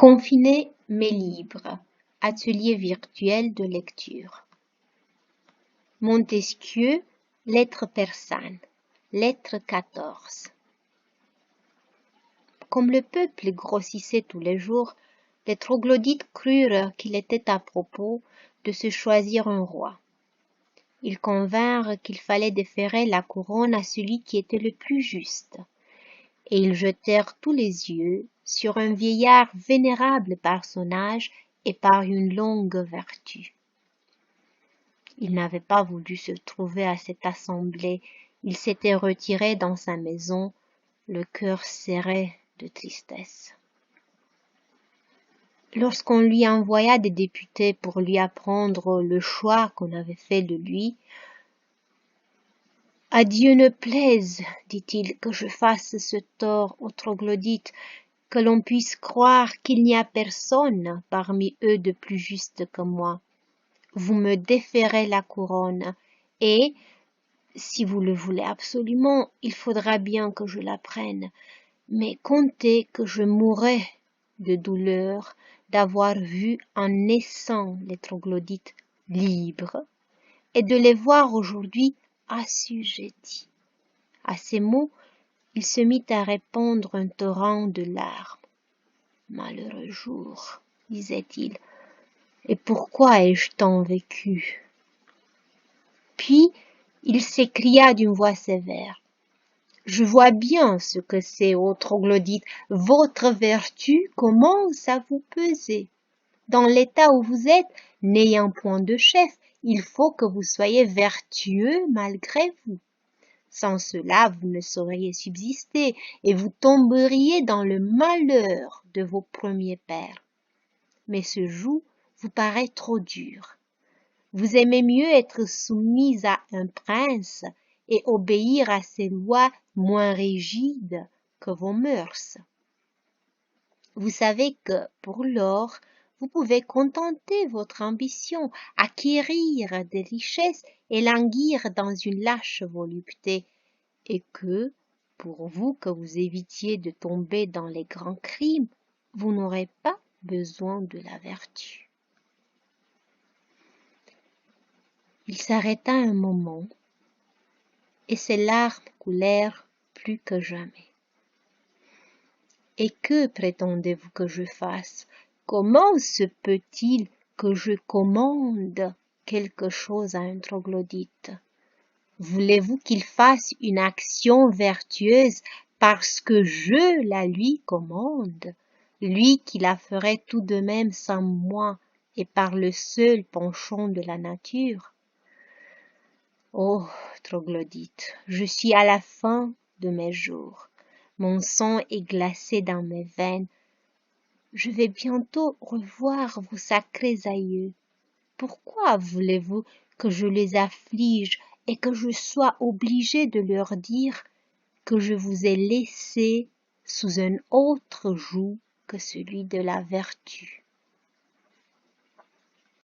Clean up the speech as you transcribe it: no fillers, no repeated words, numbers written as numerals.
Confiné mais libre. Atelier virtuel de lecture. Montesquieu, lettre persane. Lettre 14. Comme le peuple grossissait tous les jours, les troglodytes crurent qu'il était à propos de se choisir un roi. Ils convinrent qu'il fallait déférer la couronne à celui qui était le plus juste, et ils jetèrent tous les yeux sur un vieillard vénérable par son âge et par une longue vertu. Il n'avait pas voulu se trouver à cette assemblée, il s'était retiré dans sa maison, le cœur serré de tristesse. Lorsqu'on lui envoya des députés pour lui apprendre le choix qu'on avait fait de lui, « À Dieu ne plaise, dit-il, que je fasse ce tort aux troglodytes, que l'on puisse croire qu'il n'y a personne parmi eux de plus juste que moi. Vous me déférez la couronne, et, si vous le voulez absolument, il faudra bien que je la prenne, mais comptez que je mourrai de douleur d'avoir vu en naissant les troglodytes libres, et de les voir aujourd'hui assujettis. » À ces mots, il se mit à répandre un torrent de larmes. « Malheureux jour, disait-il, et pourquoi ai-je tant vécu ?» Puis, il s'écria d'une voix sévère. « Je vois bien ce que c'est, ô troglodytes, votre vertu commence à vous peser. Dans l'état où vous êtes, n'ayant point de chef, il faut que vous soyez vertueux malgré vous. Sans cela, vous ne sauriez subsister et vous tomberiez dans le malheur de vos premiers pères. Mais ce joug vous paraît trop dur. Vous aimez mieux être soumis à un prince et obéir à ses lois moins rigides que vos mœurs. Vous savez que, pour l'or, vous pouvez contenter votre ambition, acquérir des richesses et languir dans une lâche volupté, et que, pourvu que vous évitiez de tomber dans les grands crimes, vous n'aurez pas besoin de la vertu. » Il s'arrêta un moment, et ses larmes coulèrent plus que jamais. « Et que prétendez-vous que je fasse ? Comment se peut-il que je commande quelque chose à un troglodyte ? Voulez-vous qu'il fasse une action vertueuse parce que je la lui commande, lui qui la ferait tout de même sans moi et par le seul penchant de la nature ? Oh, troglodyte, je suis à la fin de mes jours. Mon sang est glacé dans mes veines. Je vais bientôt revoir vos sacrés aïeux. Pourquoi voulez-vous que je les afflige et que je sois obligé de leur dire que je vous ai laissé sous un autre joug que celui de la vertu ?